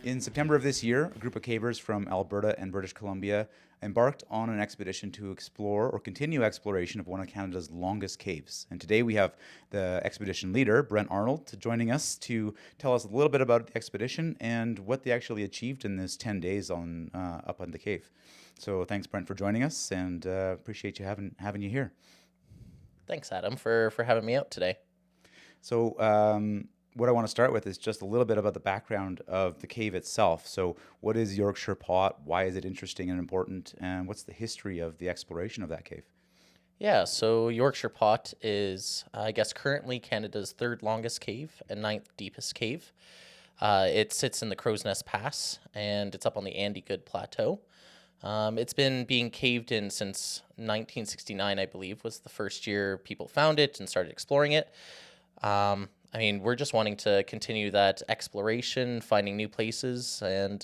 In September of this year, a group of cavers from Alberta and British Columbia embarked on an expedition to explore or continue exploration of one of Canada's longest caves. And today we have the expedition leader, Brent Arnold, joining us to tell us a little bit about the expedition and what they actually achieved in this 10 days on up on the cave. So thanks, Brent, for joining us, and appreciate you having you here. Thanks, Adam, for having me out today. So what I want to start with is just a little bit about the background of the cave itself. So what is Yorkshire Pot? Why is it interesting and important? And what's the history of the exploration of that cave? Yeah, so Yorkshire Pot is, I guess, currently Canada's third longest cave and ninth deepest cave. It sits in the Crow's Nest Pass, and it's up on the Andy Good Plateau. It's been being caved in since 1969, I believe, was the first year people found it and started exploring it. I mean, we're just wanting to continue that exploration, finding new places, and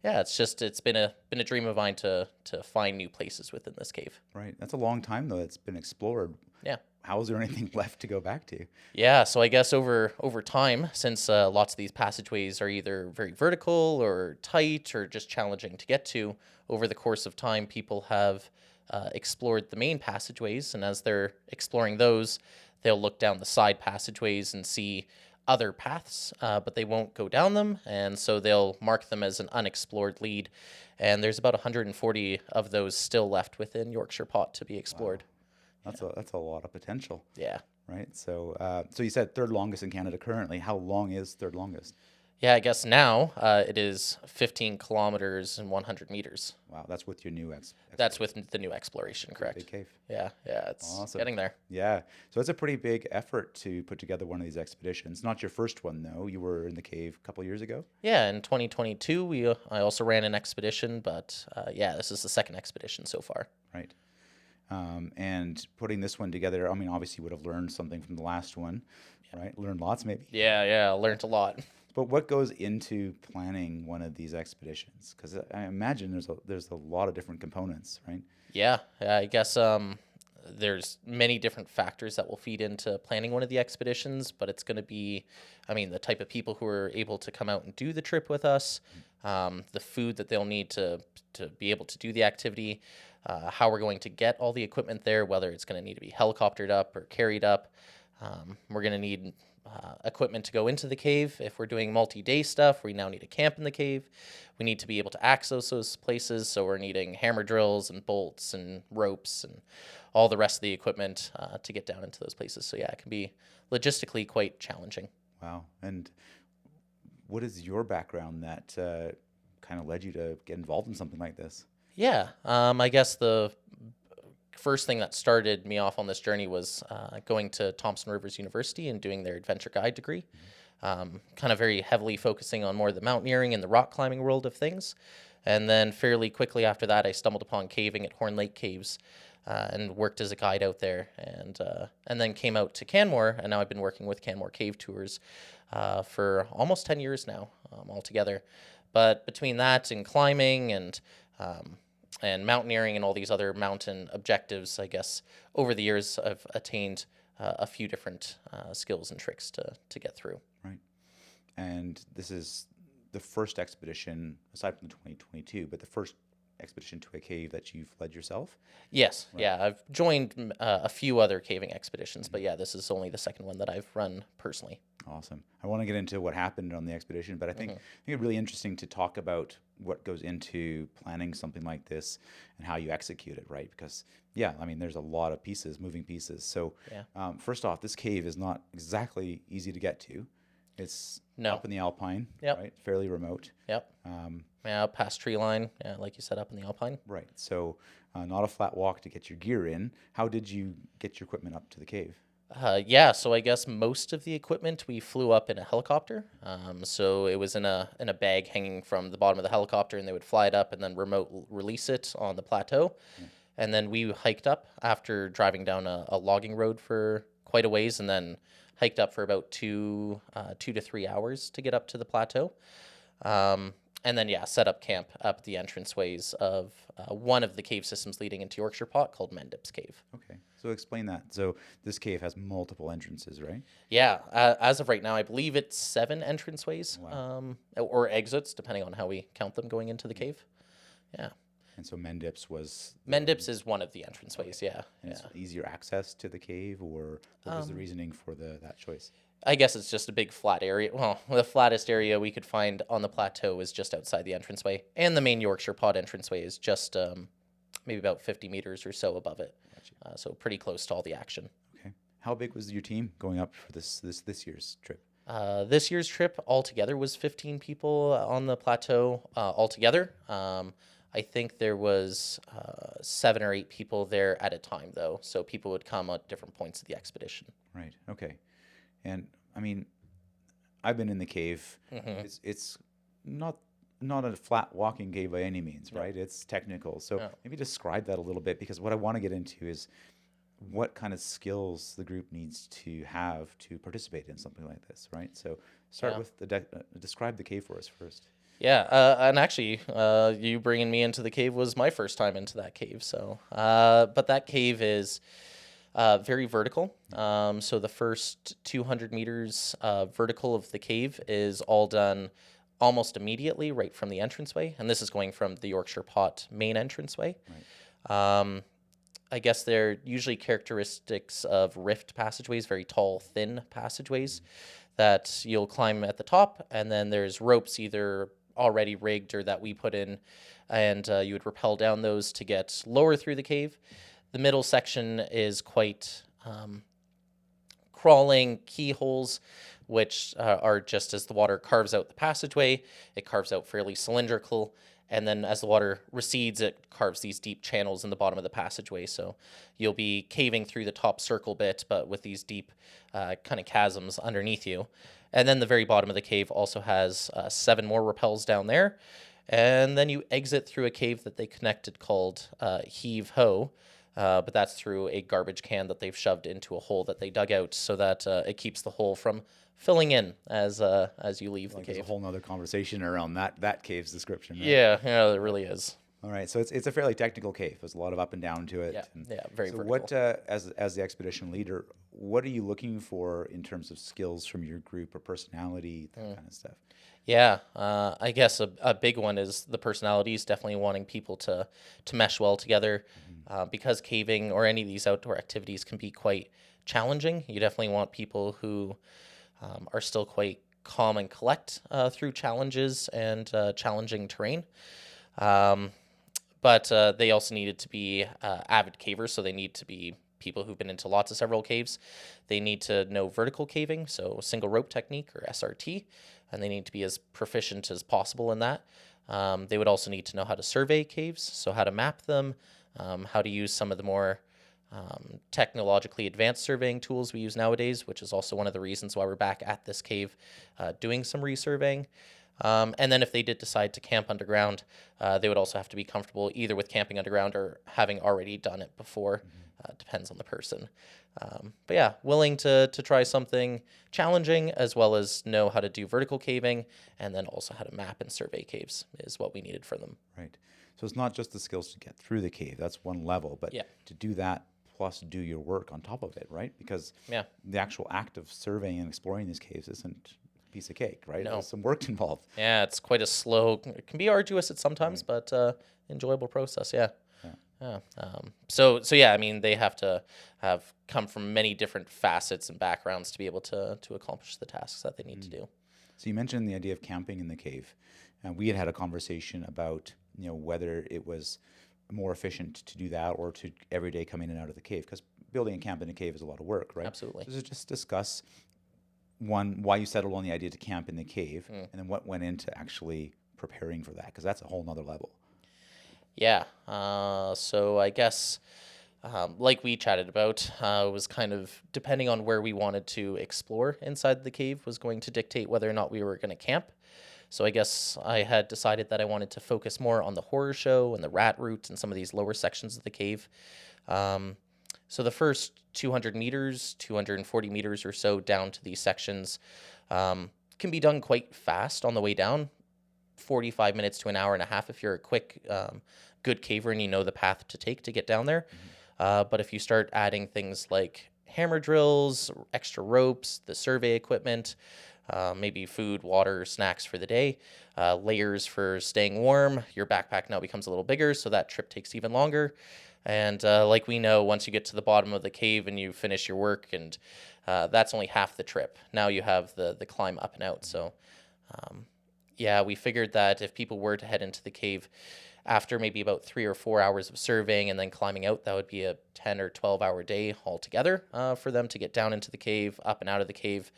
yeah, it's been a dream of mine to find new places within this cave. Right. That's a long time, though. It's been explored. Yeah. How is there anything left to go back to? Yeah, so I guess over time, since lots of these passageways are either very vertical or tight or just challenging to get to, over the course of time, people have explored the main passageways, and as they're exploring those, they'll look down the side passageways and see other paths, but they won't go down them, and so they'll mark them as an unexplored lead. And there's about 140 of those still left within Yorkshire Pot to be explored. Wow. That's a lot of potential. Yeah. Right. So so you said third longest in Canada currently. How long is third longest? Yeah, I guess now it is 15 kilometers and 100 meters. Wow, that's with your new That's with the new exploration, correct? Big cave. Yeah, it's Awesome. getting there. Yeah. So it's a pretty big effort to put together one of these expeditions. Not your first one, though. You were in the cave a couple of years ago. Yeah, in 2022, I also ran an expedition, but yeah, this is the second expedition so far. Right. And putting this one together, I mean, obviously you would have learned something from the last one, right? Learned lots, maybe. Yeah, learned a lot. But what goes into planning one of these expeditions? Because I imagine there's a lot of different components, right? Yeah, I guess there's many different factors that will feed into planning one of the expeditions, but it's going to be, I mean, the type of people who are able to come out and do the trip with us, the food that they'll need to be able to do the activity, how we're going to get all the equipment there, whether it's going to need to be helicoptered up or carried up. We're going to need equipment to go into the cave. If we're doing multi-day stuff, we now need to camp in the cave. We need to be able to access those places, so we're needing hammer drills and bolts and ropes and all the rest of the equipment to get down into those places. So yeah, it can be logistically quite challenging. Wow. And what is your background that kind of led you to get involved in something like this? Yeah, I guess the first thing that started me off on this journey was going to Thompson Rivers University and doing their adventure guide degree, kind of very heavily focusing on more of the mountaineering and the rock climbing world of things. And then fairly quickly after that, I stumbled upon caving at Horn Lake Caves and worked as a guide out there, and then came out to Canmore, and now I've been working with Canmore Cave Tours for almost 10 years now altogether. But between that and climbing and mountaineering and all these other mountain objectives, I guess over the years I've attained a few different skills and tricks to get through. Right. And this is the first expedition, aside from the 2022, but the first expedition to a cave that you've led yourself? Yes. Right. Yeah, I've joined a few other caving expeditions, but yeah, this is only the second one that I've run personally. Awesome. I want to get into what happened on the expedition, but I think it's really interesting to talk about what goes into planning something like this and how you execute it, right? Because, yeah, I mean, there's a lot of pieces, moving pieces. So first off, this cave is not exactly easy to get to. It's up in the Alpine, right? Fairly remote. Yep. Up past tree line, like you said, up in the Alpine. Right. So not a flat walk to get your gear in. How did you get your equipment up to the cave? Yeah, so I guess most of the equipment we flew up in a helicopter. So it was in a bag hanging from the bottom of the helicopter, and they would fly it up and then remote release it on the plateau. Yeah. And then we hiked up after driving down a logging road for quite a ways, and then hiked up for about 2 to 3 hours to get up to the plateau. And then, yeah, set up camp up the entranceways of one of the cave systems leading into Yorkshire Pot called Mendip's Cave. Okay. So explain that. So this cave has multiple entrances, right? Yeah, as of right now, I believe it's 7 entranceways, Wow. or exits, depending on how we count them going into the cave. Yeah. And so Mendip's was Mendip's is one of the entranceways, yeah. and Yeah. it's easier access to the cave, or what was the reasoning for that choice? I guess it's just a big flat area. Well, the flattest area we could find on the plateau is just outside the entranceway, and the main Yorkshire Pot entranceway is just maybe about 50 meters or so above it. Gotcha. So pretty close to all the action. Okay. How big was your team going up for this year's trip? This year's trip altogether was 15 people on the plateau altogether. I think there was 7 or 8 people there at a time, though. So people would come at different points of the expedition. Right. Okay. And I mean, I've been in the cave. Mm-hmm. It's not a flat walking cave by any means, No. right? It's technical. So No. maybe describe that a little bit, because what I want to get into is what kind of skills the group needs to have to participate in something like this, right? So start Yeah. with describe the cave for us first. Yeah, and actually, you bringing me into the cave was my first time into that cave. So, but that cave is very vertical. So the first 200 meters vertical of the cave is all done almost immediately, right from the entranceway. And this is going from the Yorkshire Pot main entranceway. Right. I guess they're usually characteristics of rift passageways, very tall, thin passageways that you'll climb at the top, and then there's ropes either already rigged or that we put in, and you would rappel down those to get lower through the cave. The middle section is quite crawling keyholes, which are just as the water carves out the passageway, it carves out fairly cylindrical, and then as the water recedes, it carves these deep channels in the bottom of the passageway. So you'll be caving through the top circle bit, but with these deep kind of chasms underneath you. And then the very bottom of the cave also has 7 more rappels down there. And then you exit through a cave that they connected called Heave Ho. But that's through a garbage can that they've shoved into a hole that they dug out so that it keeps the hole from filling in as you leave the There's a cave. whole nother conversation around that cave's description. Right? Yeah, there really is. All right, so it's a fairly technical cave. There's a lot of up and down to it. Yeah, and yeah, very so vertical. what, as the expedition leader, what are you looking for in terms of skills from your group or personality, that kind of stuff? Yeah, I guess a big one is the personalities, definitely wanting people to mesh well together, because caving or any of these outdoor activities can be quite challenging. You definitely want people who are still quite calm and collect through challenges and challenging terrain. But they also needed to be avid cavers, so they need to be people who've been into lots of several caves. They need to know vertical caving, so single rope technique or SRT, and they need to be as proficient as possible in that. They would also need to know how to survey caves, so how to map them, how to use some of the more technologically advanced surveying tools we use nowadays, which is also one of the reasons why we're back at this cave doing some resurveying. And then if they did decide to camp underground, they would also have to be comfortable either with camping underground or having already done it before. Depends on the person. But yeah, willing to try something challenging, as well as know how to do vertical caving, and then also how to map and survey caves is what we needed for them. Right. So it's not just the skills to get through the cave. That's one level. But Yeah. to do that plus do your work on top of it, right? Because Yeah. the actual act of surveying and exploring these caves isn't a piece of cake, right? No. There's some work involved. Yeah, it's quite a slow, it can be arduous at sometimes, but enjoyable process. Yeah. Yeah. So yeah, I mean, they have to have come from many different facets and backgrounds to be able to accomplish the tasks that they need to do. So you mentioned the idea of camping in the cave, and we had a conversation about whether it was more efficient to do that or to every day come in and out of the cave, because building a camp in a cave is a lot of work, right? Absolutely. So just discuss why you settled on the idea to camp in the cave, and then what went into actually preparing for that, because that's a whole nother level. Yeah. So I guess Like we chatted about, was kind of depending on where we wanted to explore inside the cave was going to dictate whether or not we were going to camp. So I guess I had decided that I wanted to focus more on the horror show and the rat route and some of these lower sections of the cave. Um, so the first 200 meters, 240 meters or so down to these sections can be done quite fast on the way down, 45 minutes to an hour and a half if you're a quick, good caver and you know the path to take to get down there. But if you start adding things like hammer drills, extra ropes, the survey equipment, maybe food, water, snacks for the day, layers for staying warm, your backpack now becomes a little bigger, so that trip takes even longer. And like we know, once you get to the bottom of the cave and you finish your work, and that's only half the trip. Now you have the climb up and out. So yeah, we figured that if people were to head into the cave after maybe about 3 or 4 hours of surveying and then climbing out, that would be a 10 or 12-hour day altogether for them to get down into the cave, up and out of the cave.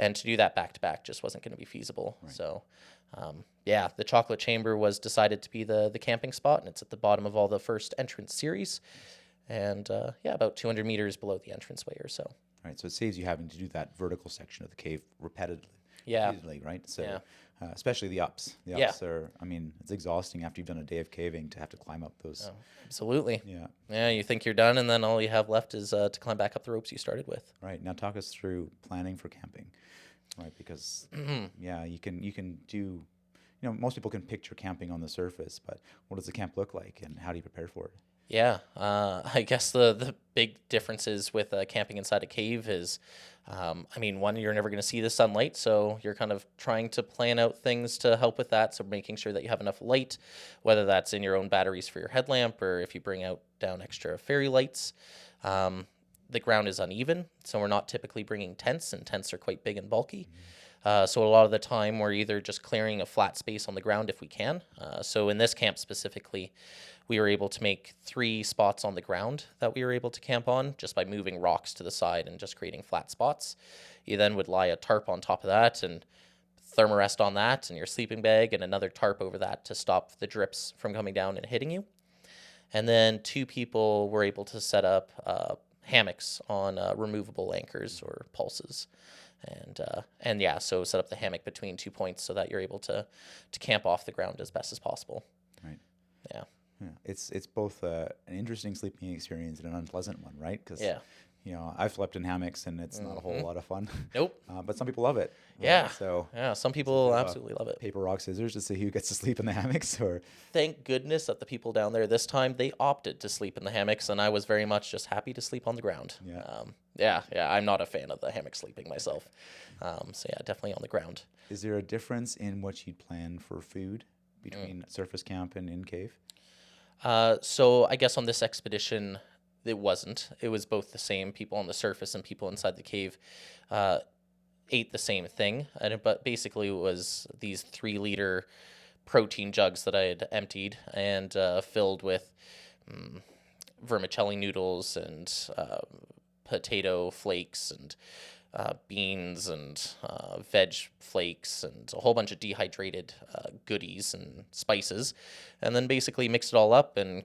And to do that back-to-back just wasn't going to be feasible. Right. So yeah, the chocolate chamber was decided to be the camping spot, and it's at the bottom of all the first entrance series. And yeah, about 200 meters below the entranceway or so. All right, so it saves you having to do that vertical section of the cave Yeah. repeatedly, right? So, Yeah. Especially the ups. The Yeah. ups are, I mean, it's exhausting after you've done a day of caving to have to climb up those. Oh, absolutely. Yeah. Yeah, you think you're done, and then all you have left is to climb back up the ropes you started with. Right. Now talk us through planning for camping, right? Because, yeah, you can do, you know, most people can picture camping on the surface, but what does the camp look like and how do you prepare for it? Yeah, I guess the big differences with camping inside a cave is, I mean, one, you're never going to see the sunlight, so you're kind of trying to plan out things to help with that. So making sure that you have enough light, whether that's in your own batteries for your headlamp or if you bring out down extra fairy lights. The ground is uneven, so we're not typically bringing tents, and tents are quite big and bulky. So a lot of the time we're either just clearing a flat space on the ground if we can. So in this camp specifically, we were able to make 3 spots on the ground that we were able to camp on just by moving rocks to the side and just creating flat spots. You then would lie a tarp on top of that and thermarest on that and your sleeping bag and another tarp over that to stop the drips from coming down and hitting you. And then 2 people were able to set up hammocks on removable anchors or pulses. And yeah, so set up the hammock between 2 points so that you're able to camp off the ground as best as possible. Right. Yeah. Yeah. It's both an interesting sleeping experience and an unpleasant one, right? Because, Yeah. you know, I've slept in hammocks and it's not a whole lot of fun. Nope. But some people love it. Right? Yeah. So Yeah, some people absolutely love it. paper, rock, scissors to see who gets to sleep in the hammocks, or Thank goodness that the people down there this time, they opted to sleep in the hammocks, and I was very much just happy to sleep on the ground. Yeah. Yeah, I'm not a fan of the hammock sleeping myself. So yeah, definitely on the ground. is there a difference in what you'd plan for food between surface camp and in cave? So I guess on this expedition, it wasn't. It was both the same. People on the surface and people inside the cave ate the same thing. But basically it was these 3-liter protein jugs that I had emptied and filled with vermicelli noodles and potato flakes and beans and veg flakes and a whole bunch of dehydrated goodies and spices, and then basically mixed it all up and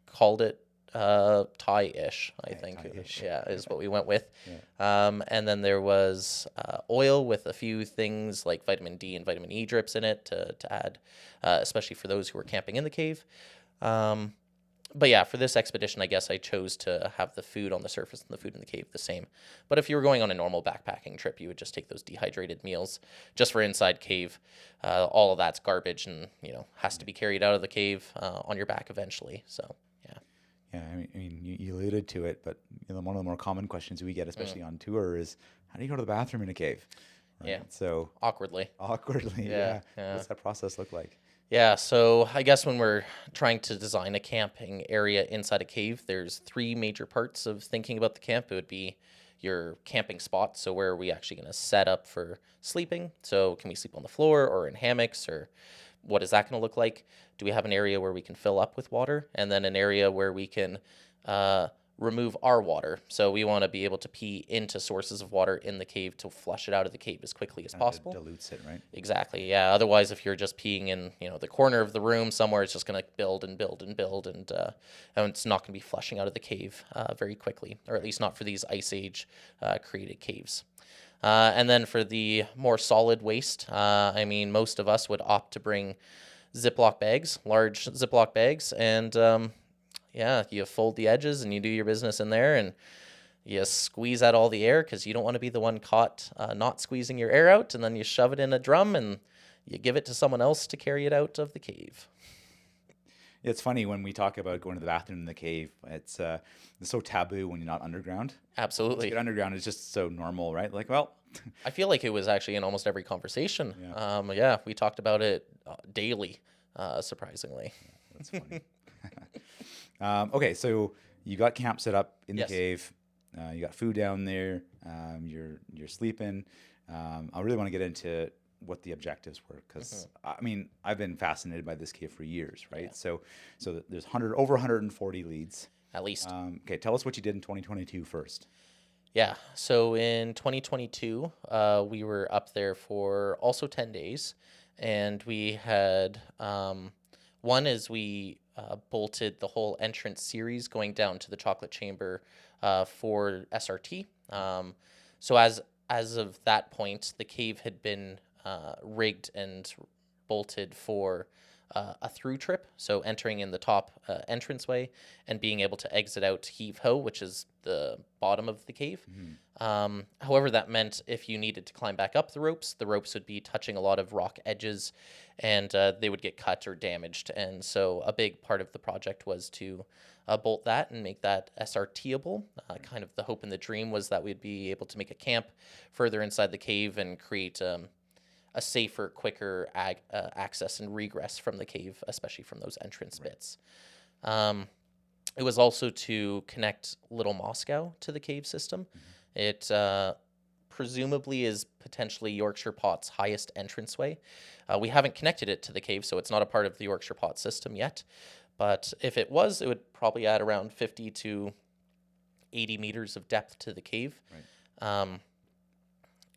called it Thai-ish, I think. Thai-ish. Yeah, is what we went with. Yeah. And then there was oil with a few things like vitamin D and vitamin E drips in it to add, especially for those who were camping in the cave. But yeah, for this expedition, I guess I chose to have the food on the surface and the food in the cave the same. But if you were going on a normal backpacking trip, you would just take those dehydrated meals. Just for inside cave, all of that's garbage and, you know, has to be carried out of the cave on your back eventually. So, yeah. Yeah, I mean, you alluded to it, but you know, one of the more common questions we get, especially on tour, is how do you go to the bathroom in a cave? Right? Yeah. So Awkwardly. yeah. What's that process look like? Yeah, so I guess when we're trying to design a camping area inside a cave, there's 3 major parts of thinking about the camp. It would be your camping spot, so where are we actually going to set up for sleeping? So can we sleep on the floor or in hammocks, or what is that going to look like? Do we have an area where we can fill up with water? And then an area where we can remove our water. So we want to be able to pee into sources of water in the cave to flush it out of the cave as quickly as possible. Dilutes it, right? Exactly. Yeah. Otherwise, if you're just peeing in, the corner of the room somewhere, it's just going to build and build and build, and it's not going to be flushing out of the cave very quickly, or at least not for these Ice Age created caves. And then for the more solid waste, most of us would opt to bring Ziploc bags, large Ziploc bags, and you fold the edges and you do your business in there, and you squeeze out all the air because you don't want to be the one caught not squeezing your air out, and then you shove it in a drum and you give it to someone else to carry it out of the cave. It's funny when we talk about going to the bathroom in the cave. It's so taboo when you're not underground. Absolutely. To get underground is just so normal, right? Like, well, I feel like it was actually in almost every conversation. Yeah. We talked about it daily, surprisingly. Yeah, that's funny. Okay, so you got camp set up in the cave. You got food down there. You're sleeping. I really want to get into what the objectives were, because I've been fascinated by this cave for years, right? Yeah. So there's over 140 leads at least. Okay, tell us what you did in 2022 first. Yeah, so in 2022, we were up there for also 10 days, and we had one is we bolted the whole entrance series going down to the chocolate chamber for SRT. So as of that point, the cave had been rigged and bolted for a through trip, so entering in the top entranceway and being able to exit out heave-ho, which is the bottom of the cave. Mm-hmm. However, that meant if you needed to climb back up the ropes would be touching a lot of rock edges, and they would get cut or damaged. And so a big part of the project was to bolt that and make that SRT-able. Kind of the hope and the dream was that we'd be able to make a camp further inside the cave and create a safer, quicker access and regress from the cave, especially from those entrance bits. It was also to connect Little Moscow to the cave system. Mm-hmm. It presumably is potentially Yorkshire Pot's highest entranceway. We haven't connected it to the cave, so it's not a part of the Yorkshire Pot system yet. But if it was, it would probably add around 50 to 80 meters of depth to the cave. Right.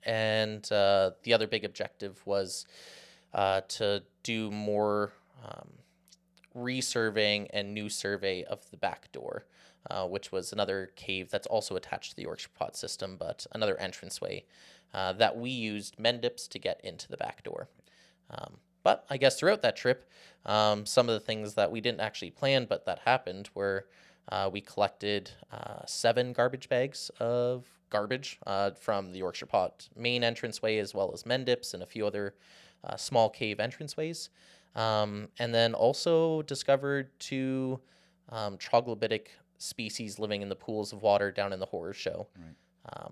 And the other big objective was to do more resurveying and new survey of the back door, which was another cave that's also attached to the Yorkshire Pot system, but another entranceway that we used Mendips to get into the back door. But I guess throughout that trip, some of the things that we didn't actually plan but that happened were we collected 7 garbage bags of garbage from the Yorkshire Pot main entranceway, as well as Mendips and a few other small cave entranceways. And then also discovered 2 troglodytic species living in the pools of water down in the horror show. Right.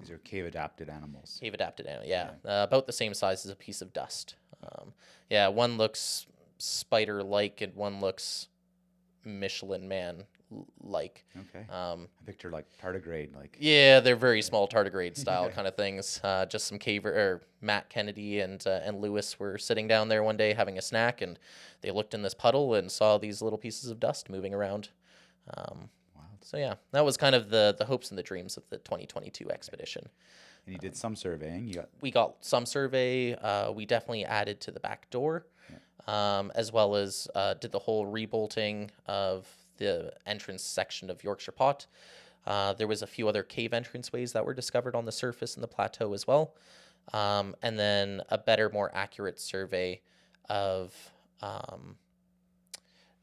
These are cave-adapted animals. Cave-adapted animals, yeah. About the same size as a piece of dust. One looks spider-like and one looks Michelin Man-like. Okay. I picture like tardigrade, like. Yeah, they're very small tardigrade style kind of things. Just some Matt Kennedy and Lewis were sitting down there one day having a snack, and they looked in this puddle and saw these little pieces of dust moving around. Wow. So yeah, that was kind of the hopes and the dreams of the 2022 expedition. And you did some surveying. We got some survey. We definitely added to the back door, as well as did the whole rebolting of the entrance section of Yorkshire Pot. There was a few other cave entranceways that were discovered on the surface and the plateau as well. And then a better, more accurate survey of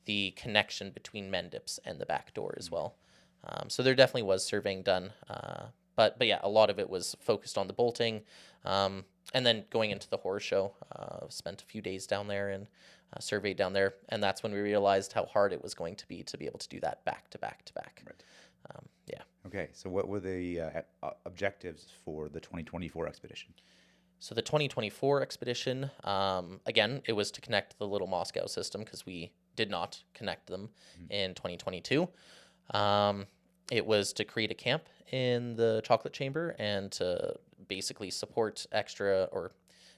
the connection between Mendips and the back door as well. So there definitely was surveying done. But yeah, a lot of it was focused on the bolting. And then going into the horror show, spent a few days down there and surveyed down there. And that's when we realized how hard it was going to be able to do that back to back to back. Right. Yeah. Okay, so what were the objectives for the 2024 expedition? So the 2024 expedition, again, it was to connect the Little Moscow system because we did not connect them in 2022. It was to create a camp in the chocolate chamber and to basically support extra or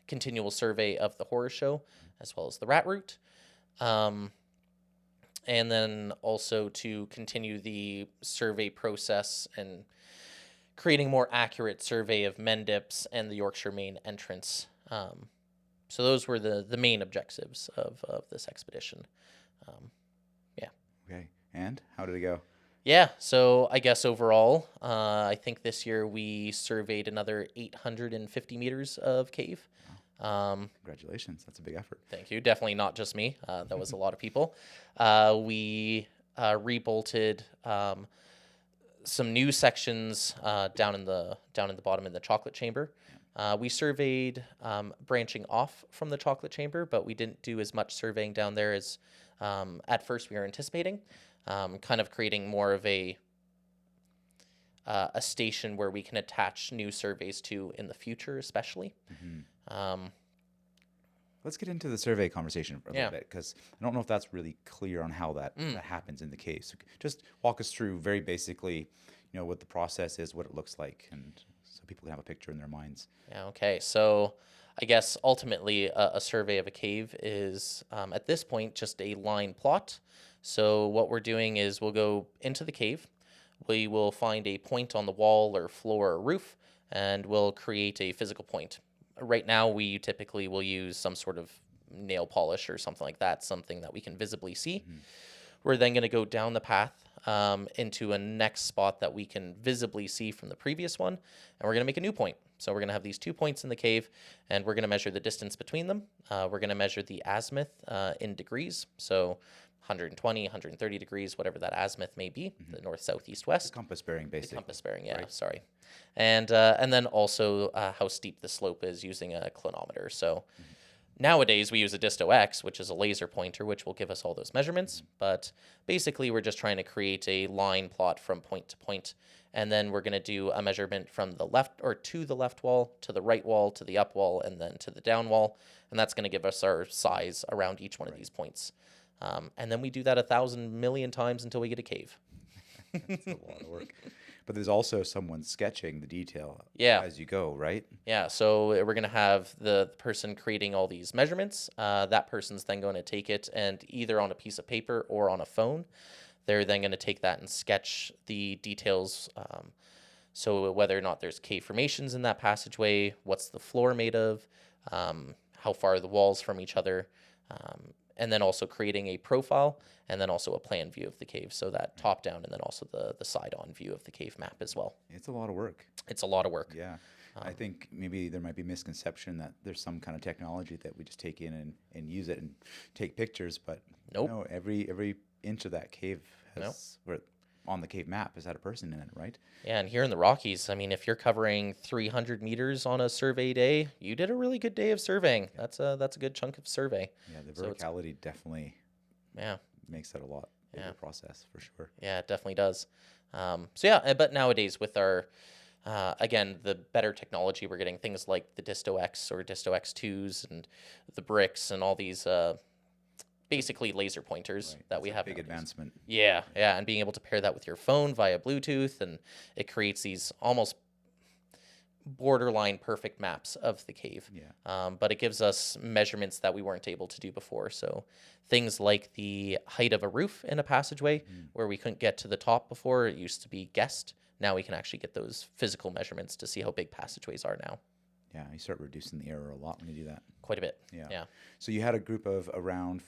continual survey of the horror show as well as the rat route. and then also to continue the survey process and creating more accurate survey of Mendips and the Yorkshire main entrance. So those were the main objectives of this expedition. Yeah. Okay. And how did it go? Yeah, so I guess overall, I think this year we surveyed another 850 meters of cave. Congratulations. That's a big effort. Thank you. Definitely not just me. That was a lot of people. We rebolted some new sections down in the bottom in the chocolate chamber. We surveyed branching off from the chocolate chamber, but we didn't do as much surveying down there as at first we were anticipating. Kind of creating more of a station where we can attach new surveys to in the future, especially. Let's get into the survey conversation for a little bit, because I don't know if that's really clear on how that happens in the cave. So just walk us through very basically, what the process is, what it looks like, and so people can have a picture in their minds. Yeah, okay. So I guess ultimately a survey of a cave is, at this point, just a line plot. So what we're doing is we'll go into the cave. We will find a point on the wall or floor or roof, and we'll create a physical point. Right now, we typically will use some sort of nail polish or something like that, something that we can visibly see. We're then going to go down the path into a next spot that we can visibly see from the previous one, and we're going to make a new point. So we're going to have these 2 points in the cave, and we're going to measure the distance between them. We're going to measure the azimuth in degrees, so 120, 130 degrees, whatever that azimuth may be, the north, south, east, west. Compass bearing, basically. Compass bearing, yeah, right. Sorry. And then also how steep the slope is using a clinometer. So nowadays we use a Disto X, which is a laser pointer, which will give us all those measurements. But basically we're just trying to create a line plot from point to point. And then we're going to do a measurement from the left or to the left wall, to the right wall, to the up wall, and then to the down wall. And that's going to give us our size around each one of these points. And then we do that 1,000 million times until we get a cave. That's a lot of work. But there's also someone sketching the detail as you go, right? Yeah, so we're going to have the person creating all these measurements. That person's then going to take it and either on a piece of paper or on a phone, they're then going to take that and sketch the details. So whether or not there's cave formations in that passageway, what's the floor made of, how far are the walls from each other, and then also creating a profile and then also a plan view of the cave. So that top down and then also the side on view of the cave map as well. It's a lot of work. It's a lot of work. Yeah. I think maybe there might be misconception that there's some kind of technology that we just take in and use it and take pictures, but nope. No, every inch of that cave has, or on the cave map, has had a person in it, right? Yeah, and here in the Rockies, I mean, if you're covering 300 meters on a survey day, you did a really good day of surveying. That's a good chunk of survey. Yeah, the verticality definitely makes that a lot bigger process for sure. Yeah, it definitely does. But nowadays with our again, the better technology, we're getting things like the Disto X or Disto X2s and the bricks and all these basically laser pointers that we have. Big advancement. Yeah, and being able to pair that with your phone via Bluetooth, and it creates these almost borderline perfect maps of the cave. Yeah. But it gives us measurements that we weren't able to do before. So things like the height of a roof in a passageway, where we couldn't get to the top before, it used to be guessed. Now we can actually get those physical measurements to see how big passageways are now. Yeah, you start reducing the error a lot when you do that. Quite a bit. Yeah. So you had a group of around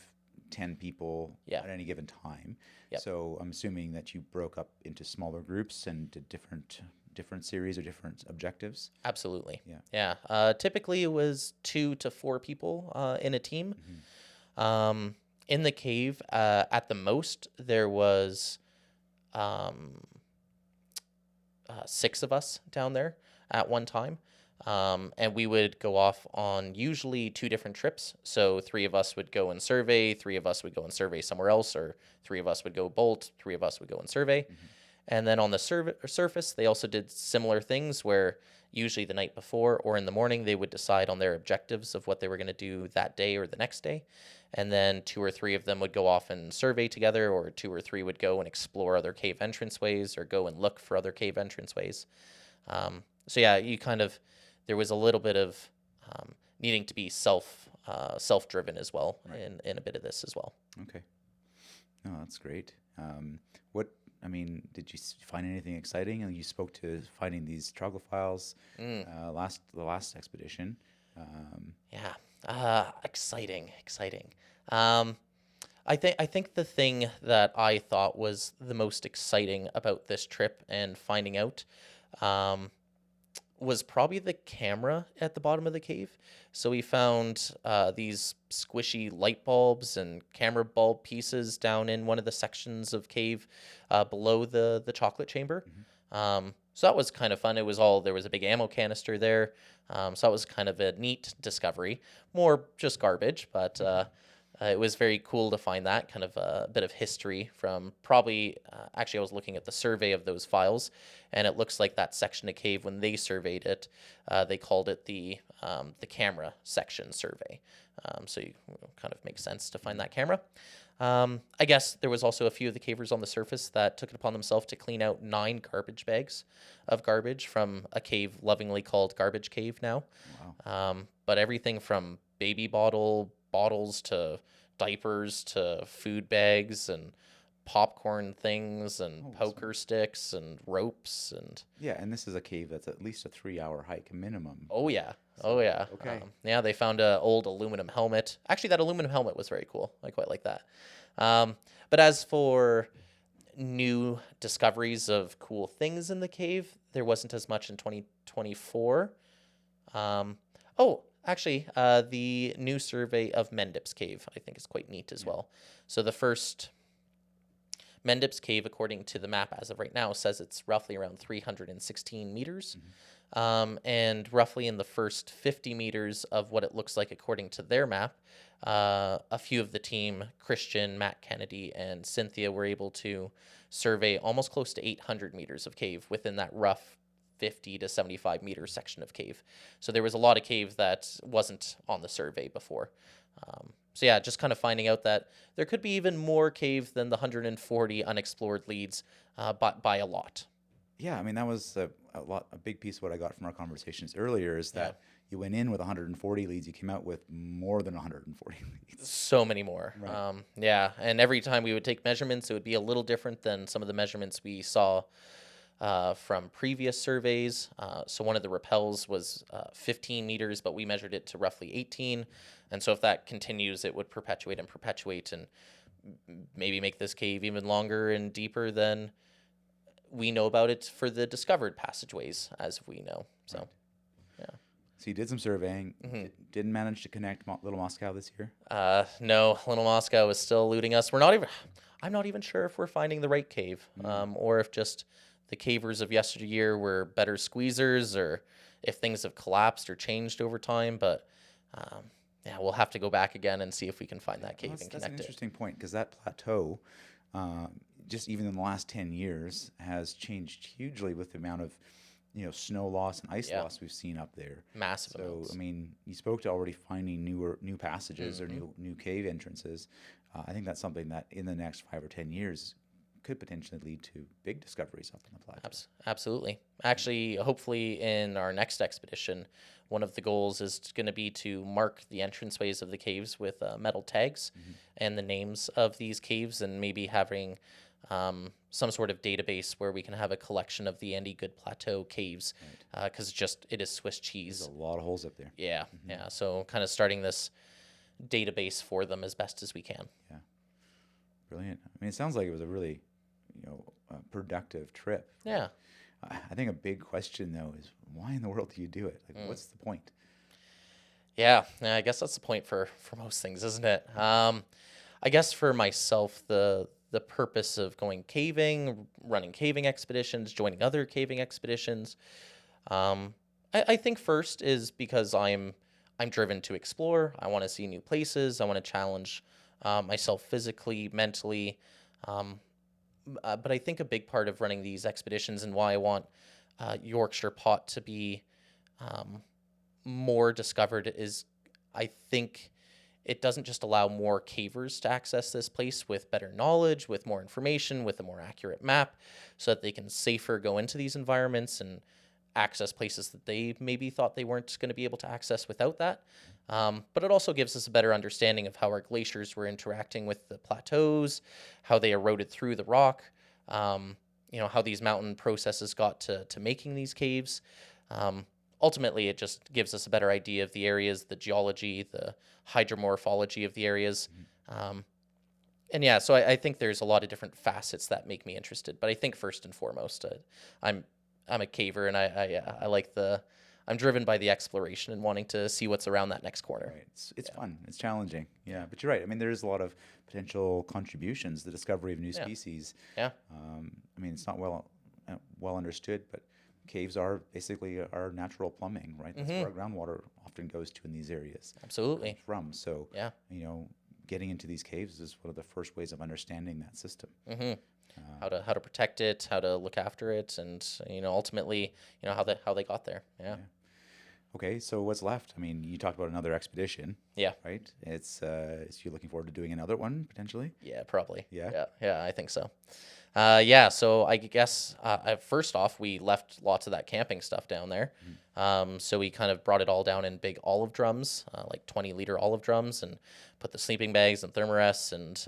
10 people at any given time. Yep. So I'm assuming that you broke up into smaller groups and did different series or different objectives. Absolutely. Yeah. Typically it was 2 to 4 people in a team. In the cave, at the most, there was 6 of us down there at one time. And we would go off on usually 2 different trips. So 3 of us would go and survey, 3 of us would go and survey somewhere else, or 3 of us would go bolt, 3 of us would go and survey. And then on the surface, they also did similar things where usually the night before or in the morning, they would decide on their objectives of what they were going to do that day or the next day. And then 2 or 3 of them would go off and survey together, or 2 or 3 would go and explore other cave entranceways or go and look for other cave entranceways. There was a little bit of needing to be self-driven as well in a bit of this as well. Okay. No, that's great. What I mean, did you find anything exciting? And you spoke to finding these troglodyles the last expedition. Um, Yeah, exciting, exciting. Um, I think the thing that I thought was the most exciting about this trip and finding out um, was probably the camera at the bottom of the cave. So we found these squishy light bulbs and camera bulb pieces down in one of the sections of cave below the chocolate chamber. So that was kind of fun. There was a big ammo canister there. So that was kind of a neat discovery. More just garbage, but it was very cool to find that kind of a bit of history from probably. Actually, I was looking at the survey of those files, and it looks like that section of cave when they surveyed it, they called it the camera section survey. So you kind of makes sense to find that camera. I guess there was also a few of the cavers on the surface that took it upon themselves to clean out 9 garbage bags of garbage from a cave lovingly called Garbage Cave now. wow. But everything from baby bottles to diapers to food bags and popcorn things and Oh, poker sticks and ropes and Yeah, and this is a cave that's at least a 3-hour hike minimum. oh yeah, So, yeah. okay. Yeah, they found a old aluminum helmet. Actually, that aluminum helmet was very cool. I quite like that. But as for new discoveries of cool things in the cave, there wasn't as much in 2024. Actually, the new survey of Mendip's Cave, I think, is quite neat as well. So the first Mendip's Cave, according to the map as of right now, says it's roughly around 316 meters. And roughly in the first 50 meters of what it looks like according to their map, a few of the team, Christian, Matt Kennedy, and Cynthia, were able to survey almost close to 800 meters of cave within that rough 50 to 75 meter section of cave. So there was a lot of cave that wasn't on the survey before. So yeah, just kind of finding out that there could be even more cave than the 140 unexplored leads, but by a lot. Yeah, I mean that was a big piece of what I got from our conversations earlier is that you went in with 140 leads, you came out with more than 140 leads. So many more. Right. Yeah, and every time we would take measurements, it would be a little different than some of the measurements we saw from previous surveys. So one of the rappels was 15 meters, but we measured it to roughly 18. And so if that continues, it would perpetuate and maybe make this cave even longer and deeper than we know about it for the discovered passageways, as we know. So, Right. yeah. So you did some surveying, didn't manage to connect Little Moscow this year? No, Little Moscow is still eluding us. I'm not even sure if we're finding the right cave, or if just the cavers of yesteryear were better squeezers, or if things have collapsed or changed over time. But yeah, we'll have to go back again and see if we can find that cave and That's an connect it. interesting point because that plateau, just even in the last 10 years, has changed hugely with the amount of snow loss and ice loss we've seen up there. Massive So amounts. I mean, you spoke to already finding new passages or new cave entrances. I think that's something that in the next 5 or 10 years could potentially lead to big discoveries up in the plateau. Absolutely. Actually, hopefully in our next expedition, one of the goals is going to be to mark the entranceways of the caves with metal tags and the names of these caves, and maybe having some sort of database where we can have a collection of the Andy Good Plateau caves, because it is Swiss cheese. There's a lot of holes up there. Yeah. So kind of starting this database for them as best as we can. Yeah, brilliant. I mean, it sounds like it was a really, productive trip. Yeah. I think a big question though is why in the world do you do it? Like, what's the point? Yeah, I guess that's the point for most things, isn't it? I guess for myself, the purpose of going caving, running caving expeditions, joining other caving expeditions, I think first is because I'm driven to explore. I want to see new places. I want to challenge myself physically, mentally. But I think a big part of running these expeditions and why I want Yorkshire Pot to be more discovered is I think it doesn't just allow more cavers to access this place with better knowledge, with more information, with a more accurate map, so that they can safer go into these environments and access places that they maybe thought they weren't going to be able to access without that. But it also gives us a better understanding of how our glaciers were interacting with the plateaus, how they eroded through the rock, how these mountain processes got to making these caves. Ultimately, it just gives us a better idea of the areas, the geology, the hydromorphology of the areas. And yeah, so I think there's a lot of different facets that make me interested. But I think first and foremost, I'm a caver, and I like I'm driven by the exploration and wanting to see what's around that next corner. Right. It's fun. It's challenging. Yeah, but you're right. I mean, there's a lot of potential contributions, the discovery of new species. Yeah. I mean, it's not well understood, but caves are basically our natural plumbing, right? That's where our groundwater often goes to in these areas. Absolutely. From. So, yeah, getting into these caves is one of the first ways of understanding that system. How to protect it, how to look after it, and ultimately, how they got there. Yeah. Okay, so what's left? I mean, you talked about another expedition. Yeah. Right. It's you're looking forward to doing another one potentially. Yeah, probably. Yeah. Yeah, I think so. Yeah, so I guess first off, we left lots of that camping stuff down there. So we kind of brought it all down in big olive drums, like 20-liter olive drums, and put the sleeping bags and thermarests and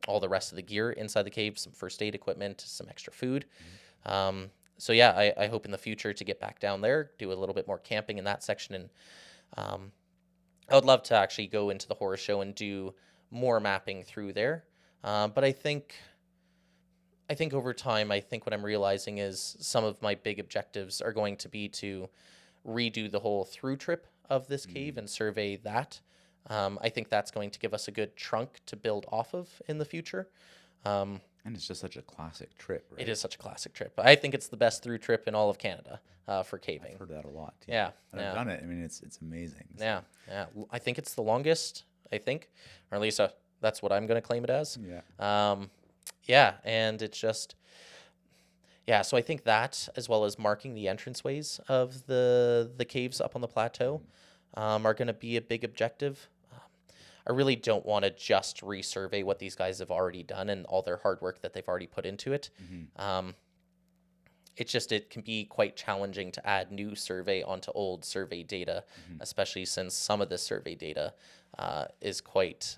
all the rest of the gear inside the cave, some first aid equipment, some extra food. So yeah, I hope in the future to get back down there, do a little bit more camping in that section. And I would love to actually go into the horror show and do more mapping through there. But I think over time, what I'm realizing is some of my big objectives are going to be to redo the whole through trip of this cave and survey that. I think that's going to give us a good trunk to build off of in the future. And it's just such a classic trip, right? It is such a classic trip. I think it's the best through trip in all of Canada for caving. I've heard that a lot. Yeah. And I've done it. I mean, it's amazing. So. Yeah. I think it's the longest, or at least that's what I'm going to claim it as. Yeah. And it's just... Yeah, so I think that, as well as marking the entranceways of the caves up on the plateau, are going to be a big objective. I really don't want to just resurvey what these guys have already done and all their hard work that they've already put into it. It can be quite challenging to add new survey onto old survey data, especially since some of the survey data is quite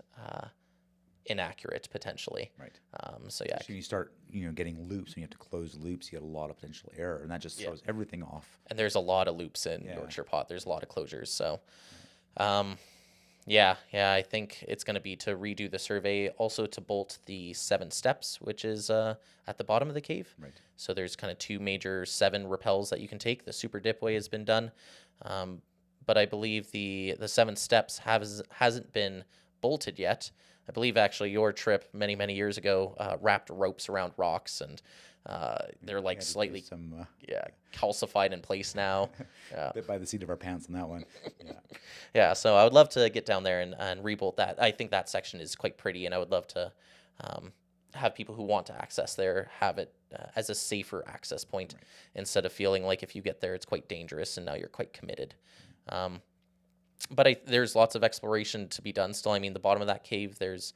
inaccurate potentially. Right. So yeah. So you start, getting loops, and you have to close loops, you get a lot of potential error, and that just throws everything off. And there's a lot of loops in Yorkshire Pot. There's a lot of closures. So, yeah, I think it's going to be to redo the survey, also to bolt the 7 steps, which is at the bottom of the cave. Right. So there's kind of 2 major 7 rappels that you can take. The super dip way has been done, but I believe the 7 steps hasn't been bolted yet. I believe actually your trip many years ago wrapped ropes around rocks, and they're like slightly calcified in place now. Bit by the seat of our pants on that one. Yeah, so I would love to get down there and rebolt that. I think that section is quite pretty, and I would love to have people who want to access there have it as a safer access point, instead of feeling like if you get there it's quite dangerous and now you're quite committed. But there's lots of exploration to be done still. I mean, the bottom of that cave, there's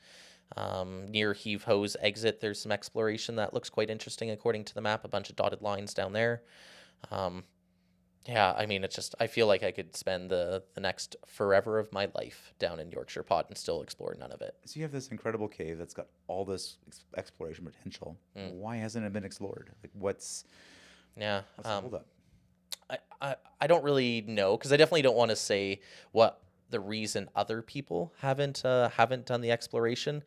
near Heave Ho's exit, there's some exploration that looks quite interesting according to the map, a bunch of dotted lines down there. Yeah, I mean, it's just, I feel like I could spend the next forever of my life down in Yorkshire Pot and still explore none of it. So you have this incredible cave that's got all this exploration potential. Why hasn't it been explored? Like, what's the holdup? I don't really know, because I definitely don't want to say what the reason other people haven't done the exploration.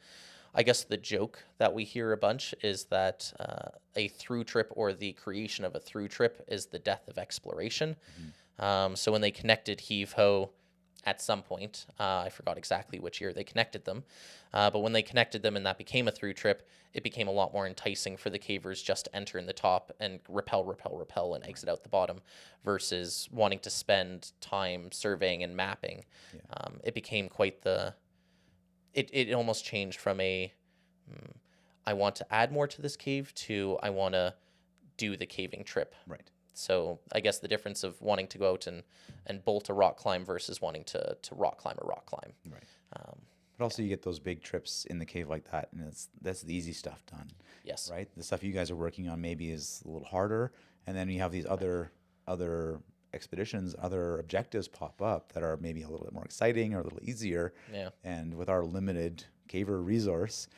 I guess the joke that we hear a bunch is that a through trip, or the creation of a through trip, is the death of exploration. So when they connected Heave Ho at some point, I forgot exactly which year they connected them, but when they connected them and that became a through trip, it became a lot more enticing for the cavers just to enter in the top and rappel and exit out the bottom, versus wanting to spend time surveying and mapping. It became quite it almost changed from I want to add more to this cave to I want to do the caving trip. Right. So I guess the difference of wanting to go out and bolt a rock climb versus wanting to rock climb a rock climb. Right. But also you get those big trips in the cave like that, and that's the easy stuff done. Yes. Right? The stuff you guys are working on maybe is a little harder, and then you have these other other expeditions, other objectives pop up that are maybe a little bit more exciting or a little easier. Yeah. And with our limited caver resource,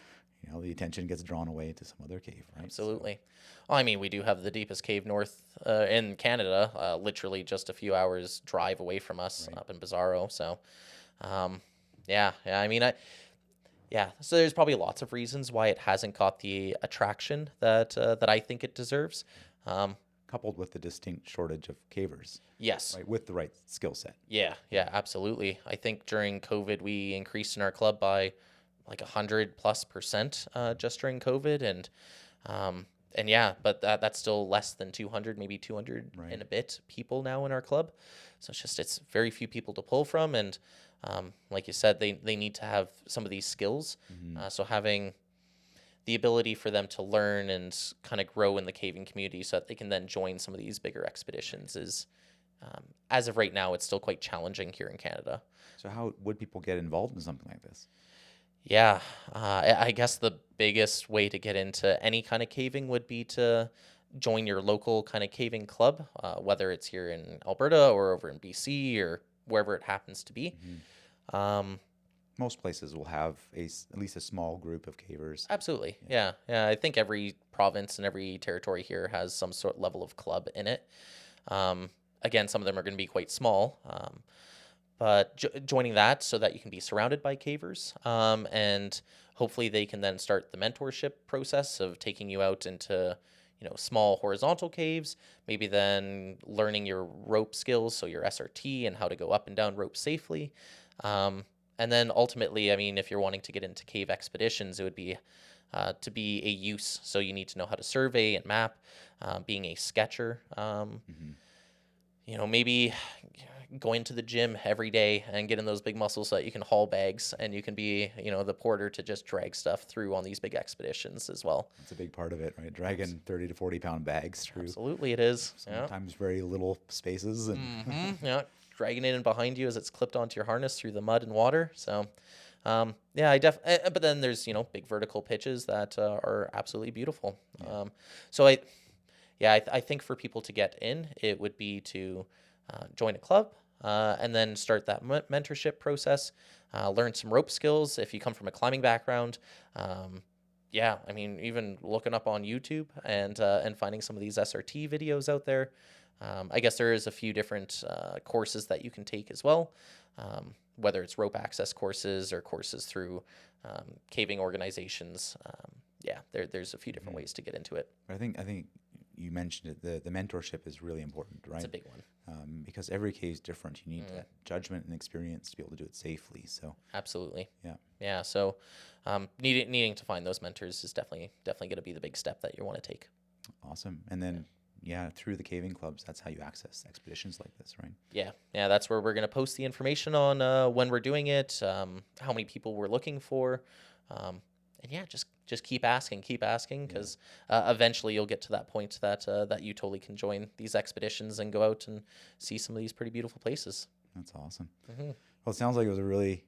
the attention gets drawn away to some other cave, right? Absolutely. Well, I mean, we do have the deepest cave north in Canada, literally just a few hours drive away from us, up in Bizarro. So, yeah. I mean, so there's probably lots of reasons why it hasn't got the attraction that I think it deserves. Coupled with the distinct shortage of cavers. Yes. Right, with the right skill set. Yeah, absolutely. I think during COVID, we increased in our club by like 100+% just during COVID, and yeah, but that's still less than 200, maybe 200 and a bit people now in our club. So it's very few people to pull from, and like you said, they need to have some of these skills. So having the ability for them to learn and kind of grow in the caving community so that they can then join some of these bigger expeditions is, as of right now, it's still quite challenging here in Canada. So how would people get involved in something like this? Yeah, I guess the biggest way to get into any kind of caving would be to join your local kind of caving club, whether it's here in Alberta or over in BC or wherever it happens to be. Most places will have at least a small group of cavers. Absolutely. Yeah. I think every province and every territory here has some sort of level of club in it. Again, some of them are going to be quite small, but joining that so that you can be surrounded by cavers, and hopefully they can then start the mentorship process of taking you out into small horizontal caves, maybe then learning your rope skills, so your SRT and how to go up and down ropes safely. And then ultimately, I mean, if you're wanting to get into cave expeditions, it would be to be a use. So you need to know how to survey and map, being a sketcher. Maybe going to the gym every day and getting those big muscles so that you can haul bags and you can be, the porter to just drag stuff through on these big expeditions as well. That's a big part of it, right? Dragging 30 to 40 pound bags through. Absolutely, it is. Sometimes very little spaces. And dragging it in behind you as it's clipped onto your harness through the mud and water. So, but then there's, big vertical pitches that are absolutely beautiful. I think for people to get in, it would be to join a club and then start that mentorship process, learn some rope skills. If you come from a climbing background, even looking up on YouTube and finding some of these SRT videos out there. I guess there is a few different courses that you can take as well, whether it's rope access courses or courses through caving organizations. There's a few different ways to get into it. I think you mentioned it. The mentorship is really important, right? It's a big one. Because every cave is different. You need that judgment and experience to be able to do it safely. So absolutely. Yeah. So needing to find those mentors is definitely going to be the big step that you want to take. Awesome. And then through the caving clubs, that's how you access expeditions like this, right? Yeah, that's where we're going to post the information on when we're doing it, how many people we're looking for, and just keep asking, because eventually you'll get to that point that you totally can join these expeditions and go out and see some of these pretty beautiful places. That's awesome. Well, it sounds like it was a really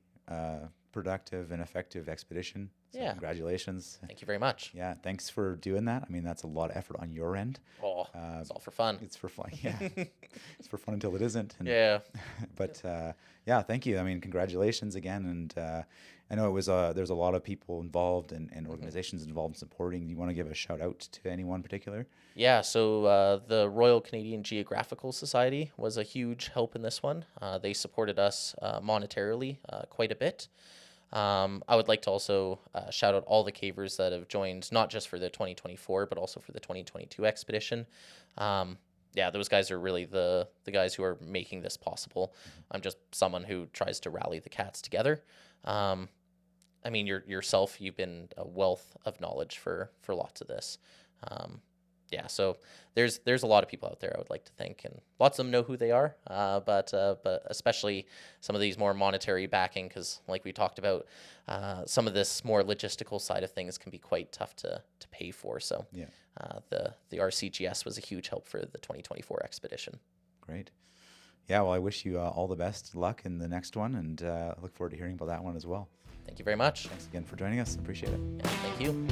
productive and effective expedition. So congratulations. Thank you very much. Yeah, thanks for doing that. I mean, that's a lot of effort on your end. It's all for fun. It's for fun, yeah. It's for fun until it isn't. And, But thank you. I mean, congratulations again. And I know it was there's a lot of people involved and organizations involved in supporting. Do you want to give a shout out to anyone in particular? Yeah, so the Royal Canadian Geographical Society was a huge help in this one. They supported us monetarily quite a bit. I would like to also shout out all the cavers that have joined, not just for the 2024, but also for the 2022 expedition. Those guys are really the guys who are making this possible. I'm just someone who tries to rally the cats together. Yourself, you've been a wealth of knowledge for lots of this. So there's a lot of people out there I would like to thank, and lots of them know who they are, but especially some of these more monetary backing, because like we talked about, some of this more logistical side of things can be quite tough to pay for. So the RCGS was a huge help for the 2024 expedition. Great. Yeah, well, I wish you all the best luck in the next one, and look forward to hearing about that one as well. Thank you very much. Thanks again for joining us. Appreciate it. Yeah, thank you.